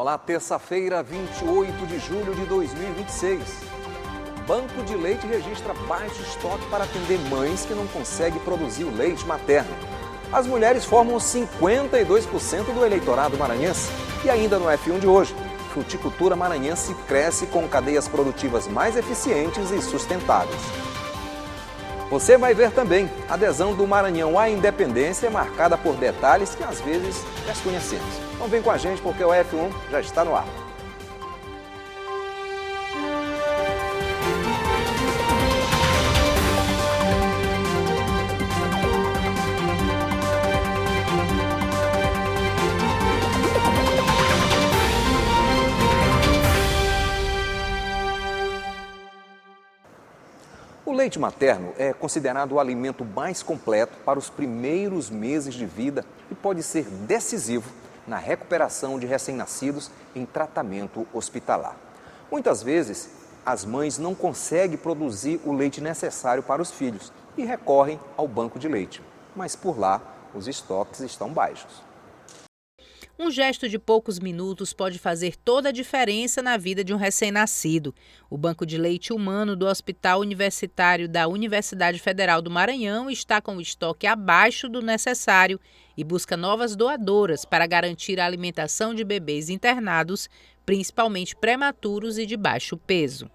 Olá, terça-feira, 28 de julho de 2026. Banco de Leite registra baixo estoque para atender mães que não conseguem produzir o leite materno. As mulheres formam 52% do eleitorado maranhense. E ainda no F1 de hoje, fruticultura maranhense cresce com cadeias produtivas mais eficientes e sustentáveis. Você vai ver também a adesão do Maranhão à independência marcada por detalhes que às vezes desconhecemos. Então vem com a gente porque o F1 já está no ar. O leite materno é considerado o alimento mais completo para os primeiros meses de vida e pode ser decisivo na recuperação de recém-nascidos em tratamento hospitalar. Muitas vezes, as mães não conseguem produzir o leite necessário para os filhos e recorrem ao banco de leite, mas por lá os estoques estão baixos. Um gesto de poucos minutos pode fazer toda a diferença na vida de um recém-nascido. O Banco de Leite Humano do Hospital Universitário da Universidade Federal do Maranhão está com o estoque abaixo do necessário e busca novas doadoras para garantir a alimentação de bebês internados, principalmente prematuros e de baixo peso.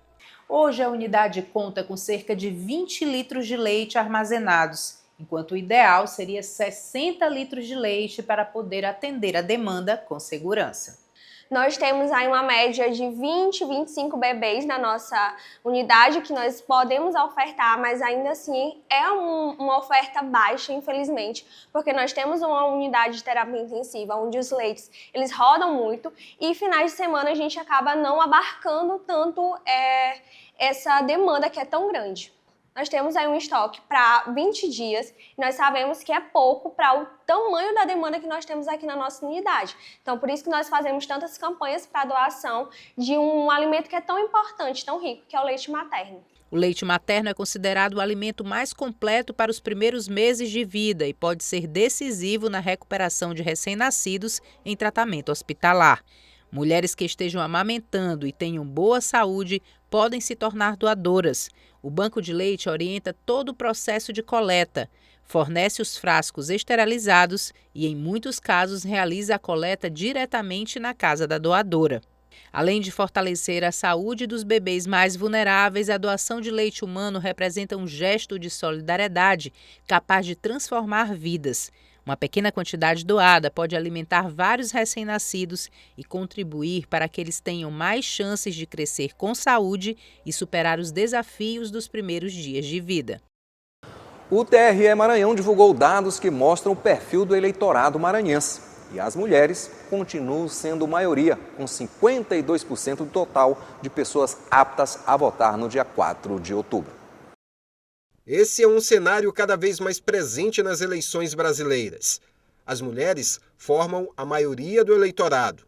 Hoje a unidade conta com cerca de 20 litros de leite armazenados, enquanto o ideal seria 60 litros de leite para poder atender a demanda com segurança. Nós temos aí uma média de 20, 25 bebês na nossa unidade que nós podemos ofertar, mas ainda assim é uma oferta baixa, infelizmente, porque nós temos uma unidade de terapia intensiva onde os leites eles rodam muito e finais de semana a gente acaba não abarcando tanto essa demanda que é tão grande. Nós temos aí um estoque para 20 dias e nós sabemos que é pouco para o tamanho da demanda que nós temos aqui na nossa unidade. Então, por isso que nós fazemos tantas campanhas para a doação de um alimento que é tão importante, tão rico, que é o leite materno. O leite materno é considerado o alimento mais completo para os primeiros meses de vida e pode ser decisivo na recuperação de recém-nascidos em tratamento hospitalar. Mulheres que estejam amamentando e tenham boa saúde podem se tornar doadoras. O Banco de Leite orienta todo o processo de coleta, fornece os frascos esterilizados e, em muitos casos, realiza a coleta diretamente na casa da doadora. Além de fortalecer a saúde dos bebês mais vulneráveis, a doação de leite humano representa um gesto de solidariedade capaz de transformar vidas. Uma pequena quantidade doada pode alimentar vários recém-nascidos e contribuir para que eles tenham mais chances de crescer com saúde e superar os desafios dos primeiros dias de vida. O TRE Maranhão divulgou dados que mostram o perfil do eleitorado maranhense. E as mulheres continuam sendo maioria, com 52% do total de pessoas aptas a votar no dia 4 de outubro. Esse é um cenário cada vez mais presente nas eleições brasileiras. As mulheres formam a maioria do eleitorado.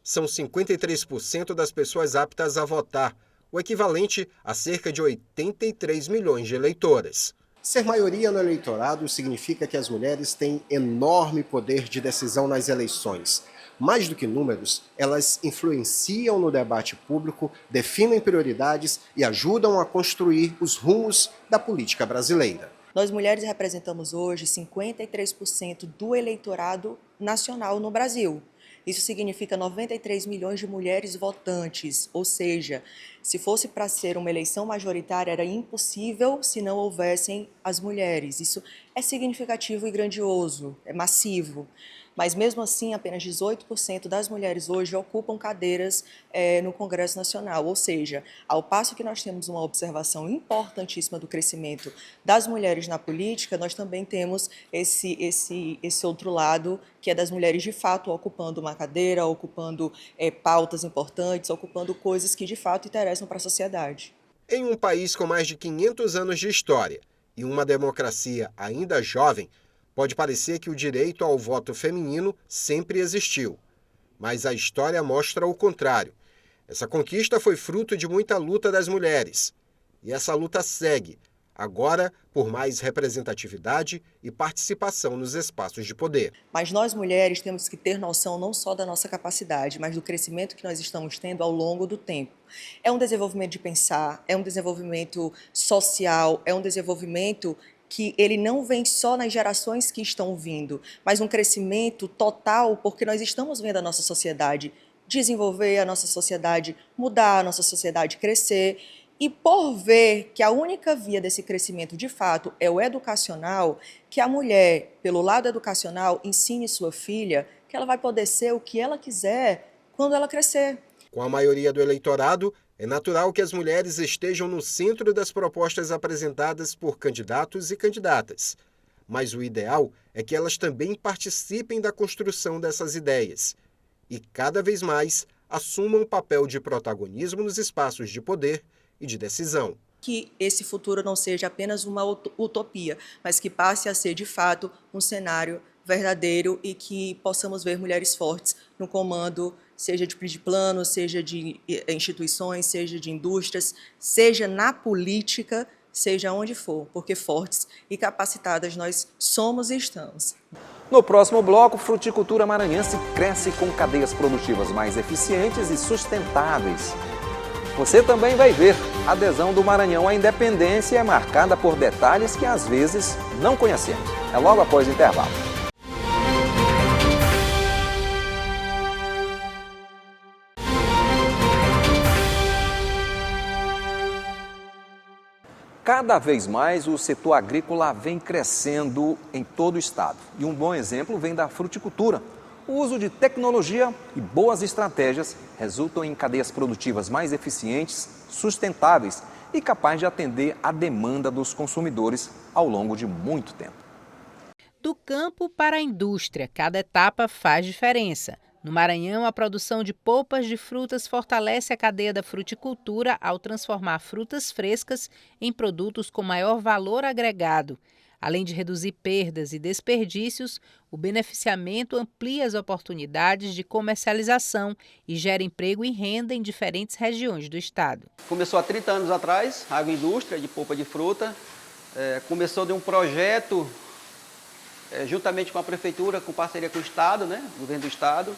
São 53% das pessoas aptas a votar, o equivalente a cerca de 83 milhões de eleitoras. Ser maioria no eleitorado significa que as mulheres têm enorme poder de decisão nas eleições. Mais do que números, elas influenciam no debate público, definem prioridades e ajudam a construir os rumos da política brasileira. Nós mulheres representamos hoje 53% do eleitorado nacional no Brasil. Isso significa 93 milhões de mulheres votantes, ou seja, se fosse para ser uma eleição majoritária era impossível se não houvessem as mulheres. Isso é significativo e grandioso, é massivo. Mas mesmo assim, apenas 18% das mulheres hoje ocupam cadeiras no Congresso Nacional. Ou seja, ao passo que nós temos uma observação importantíssima do crescimento das mulheres na política, nós também temos esse outro lado, que é das mulheres de fato ocupando uma cadeira, ocupando pautas importantes, ocupando coisas que de fato interessam para a sociedade. Em um país com mais de 500 anos de história e uma democracia ainda jovem, pode parecer que o direito ao voto feminino sempre existiu. Mas a história mostra o contrário. Essa conquista foi fruto de muita luta das mulheres. E essa luta segue, agora por mais representatividade e participação nos espaços de poder. Mas nós mulheres temos que ter noção não só da nossa capacidade, mas do crescimento que nós estamos tendo ao longo do tempo. É um desenvolvimento de pensar, é um desenvolvimento social, é um desenvolvimento que ele não vem só nas gerações que estão vindo, mas um crescimento total, porque nós estamos vendo a nossa sociedade desenvolver, a nossa sociedade mudar, a nossa sociedade crescer. E por ver que a única via desse crescimento, de fato, é o educacional, que a mulher, pelo lado educacional, ensine sua filha que ela vai poder ser o que ela quiser quando ela crescer. Com a maioria do eleitorado, é natural que as mulheres estejam no centro das propostas apresentadas por candidatos e candidatas. Mas o ideal é que elas também participem da construção dessas ideias e, cada vez mais, assumam um papel de protagonismo nos espaços de poder e de decisão. Que esse futuro não seja apenas uma utopia, mas que passe a ser, de fato, um cenário verdadeiro e que possamos ver mulheres fortes no comando, seja de plano, seja de instituições, seja de indústrias, seja na política, seja onde for, porque fortes e capacitadas nós somos e estamos. No próximo bloco, fruticultura maranhense cresce com cadeias produtivas mais eficientes e sustentáveis. Você também vai ver, a adesão do Maranhão à independência é marcada por detalhes que às vezes não conhecemos. É logo após o intervalo. Cada vez mais o setor agrícola vem crescendo em todo o estado. E um bom exemplo vem da fruticultura. O uso de tecnologia e boas estratégias resultam em cadeias produtivas mais eficientes, sustentáveis e capazes de atender à demanda dos consumidores ao longo de muito tempo. Do campo para a indústria, cada etapa faz diferença. No Maranhão, a produção de polpas de frutas fortalece a cadeia da fruticultura ao transformar frutas frescas em produtos com maior valor agregado. Além de reduzir perdas e desperdícios, o beneficiamento amplia as oportunidades de comercialização e gera emprego e renda em diferentes regiões do estado. Começou há 30 anos atrás, a agroindústria de polpa de fruta. Começou de um projeto, juntamente com a prefeitura, com parceria com o estado, o governo do estado.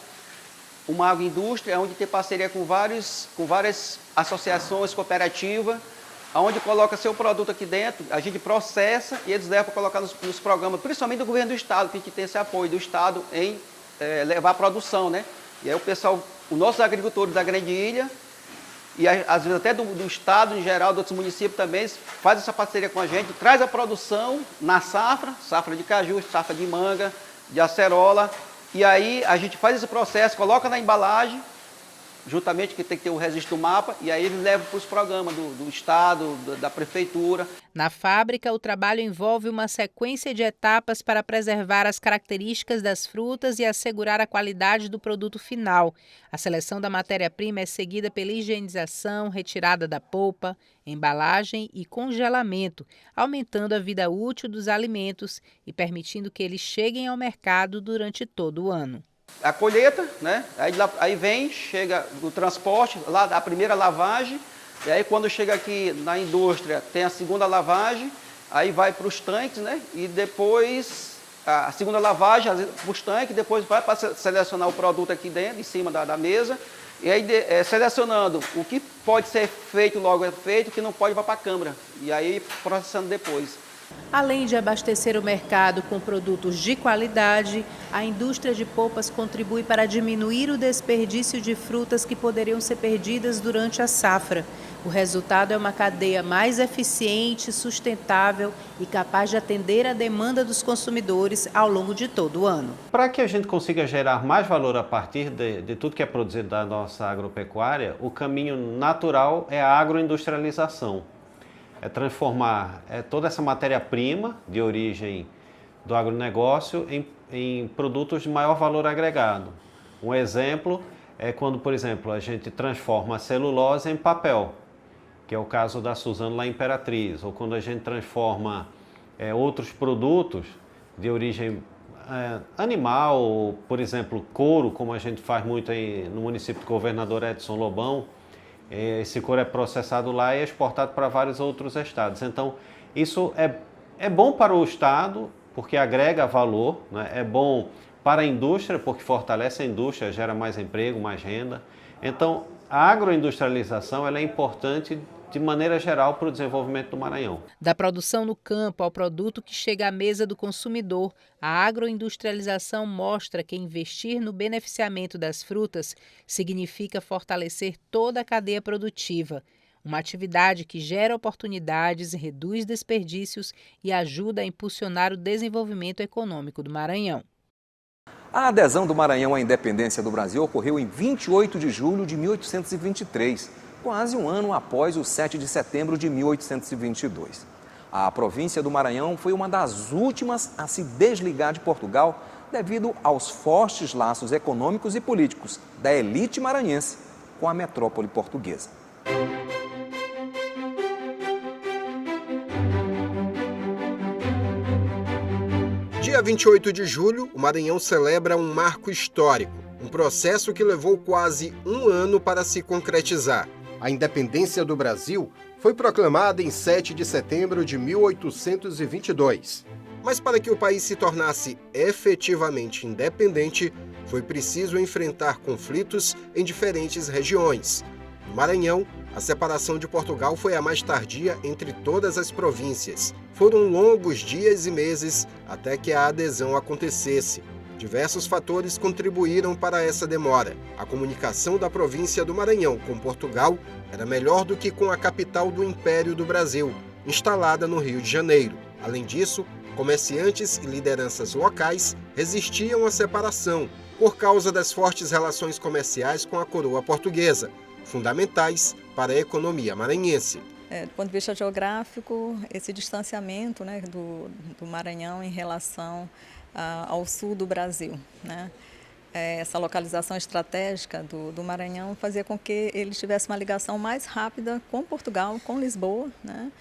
Uma agroindústria onde tem parceria com várias associações, cooperativas, onde coloca seu produto aqui dentro, a gente processa e eles levam para colocar nos programas, principalmente do governo do estado, que a gente tem esse apoio do estado em levar a produção, E aí os nossos agricultores da Grande Ilha, e às vezes até do estado em geral, de outros municípios também, faz essa parceria com a gente, traz a produção na safra de caju, safra de manga, de acerola, e aí a gente faz esse processo, coloca na embalagem, juntamente que tem que ter o registro do mapa, e aí eles levam para os programas do estado, da prefeitura. Na fábrica, o trabalho envolve uma sequência de etapas para preservar as características das frutas e assegurar a qualidade do produto final. A seleção da matéria-prima é seguida pela higienização, retirada da polpa, embalagem e congelamento, aumentando a vida útil dos alimentos e permitindo que eles cheguem ao mercado durante todo o ano. A colheita, aí chega o transporte, lá a primeira lavagem, e aí quando chega aqui na indústria tem a segunda lavagem, aí vai para os tanques, e depois a segunda lavagem para os tanques, depois vai para selecionar o produto aqui dentro, em cima da mesa, e aí selecionando o que pode ser feito logo é feito, o que não pode vai para a câmara, e aí processando depois. Além de abastecer o mercado com produtos de qualidade, a indústria de polpas contribui para diminuir o desperdício de frutas que poderiam ser perdidas durante a safra. O resultado é uma cadeia mais eficiente, sustentável e capaz de atender a demanda dos consumidores ao longo de todo o ano. Para que a gente consiga gerar mais valor a partir de tudo que é produzido da nossa agropecuária, o caminho natural é a agroindustrialização. É transformar toda essa matéria-prima de origem do agronegócio em produtos de maior valor agregado. Um exemplo é quando, por exemplo, a gente transforma a celulose em papel, que é o caso da Suzano La Imperatriz, ou quando a gente transforma outros produtos de origem animal, por exemplo, couro, como a gente faz muito aí no município do Governador Edson Lobão. Esse couro é processado lá e é exportado para vários outros estados. Então, Isso é bom para o Estado, porque agrega valor, né? É bom para a indústria, porque fortalece a indústria, gera mais emprego, mais renda. Então, a agroindustrialização ela é importante de maneira geral para o desenvolvimento do Maranhão. Da produção no campo ao produto que chega à mesa do consumidor, a agroindustrialização mostra que investir no beneficiamento das frutas significa fortalecer toda a cadeia produtiva. Uma atividade que gera oportunidades, reduz desperdícios e ajuda a impulsionar o desenvolvimento econômico do Maranhão. A adesão do Maranhão à independência do Brasil ocorreu em 28 de julho de 1823, quase um ano após o 7 de setembro de 1822. A província do Maranhão foi uma das últimas a se desligar de Portugal devido aos fortes laços econômicos e políticos da elite maranhense com a metrópole portuguesa. Dia 28 de julho, o Maranhão celebra um marco histórico, um processo que levou quase um ano para se concretizar. A independência do Brasil foi proclamada em 7 de setembro de 1822. Mas para que o país se tornasse efetivamente independente, foi preciso enfrentar conflitos em diferentes regiões. No Maranhão, a separação de Portugal foi a mais tardia entre todas as províncias. Foram longos dias e meses até que a adesão acontecesse. Diversos fatores contribuíram para essa demora. A comunicação da província do Maranhão com Portugal era melhor do que com a capital do Império do Brasil, instalada no Rio de Janeiro. Além disso, comerciantes e lideranças locais resistiam à separação por causa das fortes relações comerciais com a coroa portuguesa, fundamentais para a economia maranhense. Do ponto de vista geográfico, esse distanciamento, né, do Maranhão em relação ao sul do Brasil, né? Essa localização estratégica do Maranhão fazia com que ele tivesse uma ligação mais rápida com Portugal, com Lisboa, né,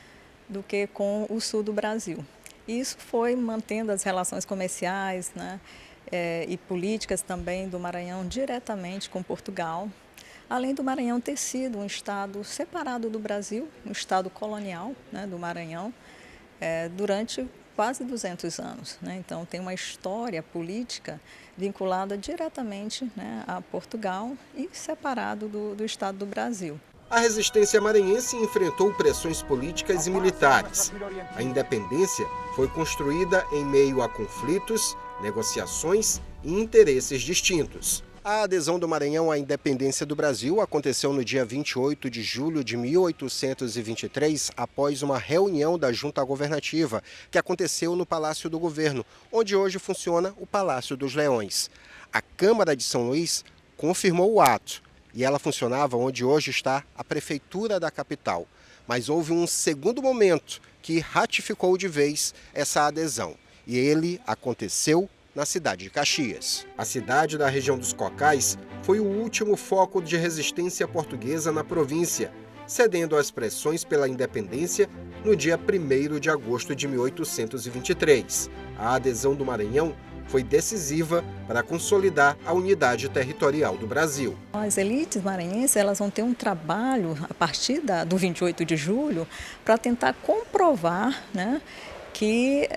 do que com o sul do Brasil. E isso foi mantendo as relações comerciais, né, e políticas também do Maranhão diretamente com Portugal, além do Maranhão ter sido um estado separado do Brasil, um estado colonial, né, do Maranhão, durante quase 200 anos. Né? Então, tem uma história política vinculada diretamente, né, a Portugal e separado do Estado do Brasil. A resistência maranhense enfrentou pressões políticas e militares. A independência foi construída em meio a conflitos, negociações e interesses distintos. A adesão do Maranhão à independência do Brasil aconteceu no dia 28 de julho de 1823, após uma reunião da Junta Governativa, que aconteceu no Palácio do Governo, onde hoje funciona o Palácio dos Leões. A Câmara de São Luís confirmou o ato, e ela funcionava onde hoje está a Prefeitura da capital. Mas houve um segundo momento que ratificou de vez essa adesão, e ele aconteceu na cidade de Caxias. A cidade da região dos Cocais foi o último foco de resistência portuguesa na província, cedendo às pressões pela independência no dia 1º de agosto de 1823. A adesão do Maranhão foi decisiva para consolidar a unidade territorial do Brasil. As elites maranhenses elas vão ter um trabalho a partir do 28 de julho para tentar comprovar, né, que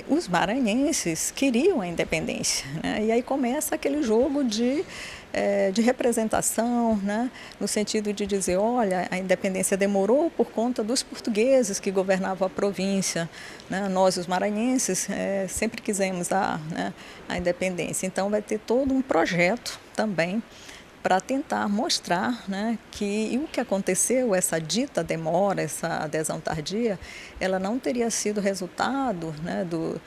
os maranhenses queriam a independência, né? E aí começa aquele jogo de representação, né? No sentido de dizer, olha, a independência demorou por conta dos portugueses que governavam a província, né? Nós, os maranhenses, sempre quisemos a independência. Então vai ter todo um projeto também para tentar mostrar, né, que o que aconteceu, essa dita demora, essa adesão tardia, ela não teria sido resultado, né, dos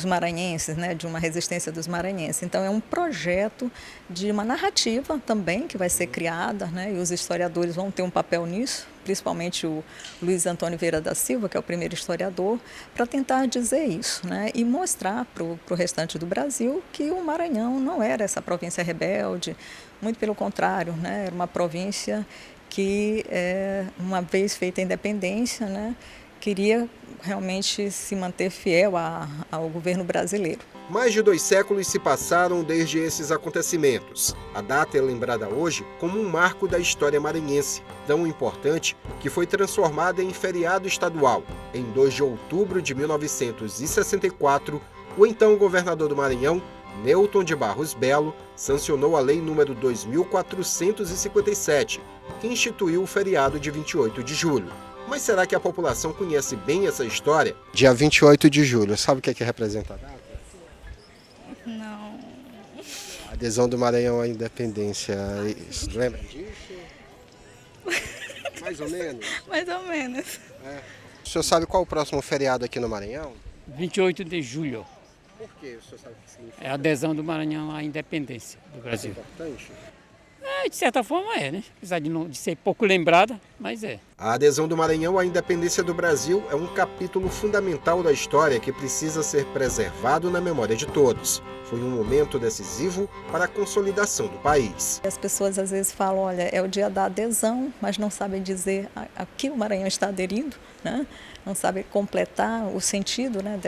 maranhenses, né, de uma resistência dos maranhenses. Então é um projeto de uma narrativa também que vai ser criada, né, e os historiadores vão ter um papel nisso, principalmente o Luiz Antônio Vieira da Silva, que é o primeiro historiador, para tentar dizer isso, né, e mostrar para o restante do Brasil que o Maranhão não era essa província rebelde, muito pelo contrário, né, era uma província que, uma vez feita a independência, né, queria realmente se manter fiel ao governo brasileiro. Mais de 2 séculos se passaram desde esses acontecimentos. A data é lembrada hoje como um marco da história maranhense, tão importante que foi transformada em feriado estadual. Em 2 de outubro de 1964, o então governador do Maranhão, Newton de Barros Belo, sancionou a Lei nº 2.457, que instituiu o feriado de 28 de julho. Mas será que a população conhece bem essa história? Dia 28 de julho, sabe o que representa a data? Não. A adesão do Maranhão à independência, lembra disso? Mais ou menos? Mais ou menos. O senhor sabe qual é o próximo feriado aqui no Maranhão? 28 de julho. Por quê? O senhor sabe o que significa? É a adesão do Maranhão à independência do É Brasil. importante? De certa forma né? Apesar de ser pouco lembrada, mas é. A adesão do Maranhão à independência do Brasil é um capítulo fundamental da história que precisa ser preservado na memória de todos. Foi um momento decisivo para a consolidação do país. As pessoas às vezes falam, olha, é o dia da adesão, mas não sabem dizer a que o Maranhão está aderindo, né? Não sabem completar o sentido, né,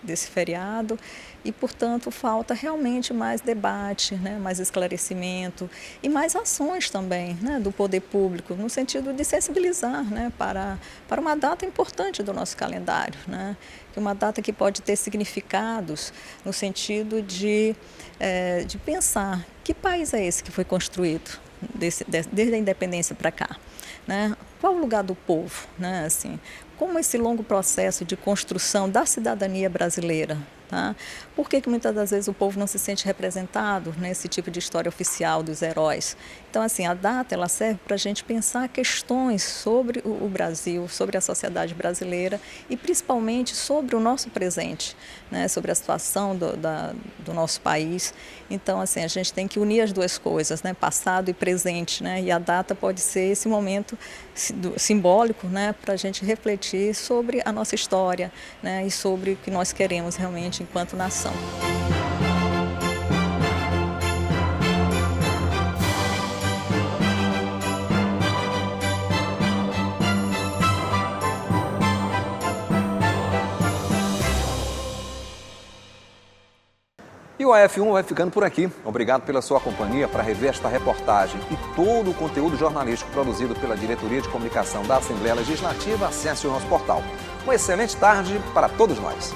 desse feriado e, portanto, falta realmente mais debate, né, mais esclarecimento e mais ações também, né, do poder público, no sentido de sensibilizar, né, para uma data importante do nosso calendário, né, que uma data que pode ter significados no sentido de pensar que país é esse que foi construído desde a independência para cá, né? Qual o lugar do povo, né? Assim, como esse longo processo de construção da cidadania brasileira, tá? Por que muitas das vezes o povo não se sente representado nesse tipo de história oficial dos heróis? Então, assim, a data ela serve para a gente pensar questões sobre o Brasil, sobre a sociedade brasileira e principalmente sobre o nosso presente, né? Sobre a situação do nosso país. Então, assim, a gente tem que unir as duas coisas, né? Passado e presente, né? E a data pode ser esse momento simbólico, né? Para a gente refletir sobre a nossa história, né? E sobre o que nós queremos realmente enquanto nação. E o AF1 vai ficando por aqui. Obrigado pela sua companhia. Para rever esta reportagem e todo o conteúdo jornalístico produzido pela Diretoria de Comunicação da Assembleia Legislativa, acesse o nosso portal. Uma excelente tarde para todos nós.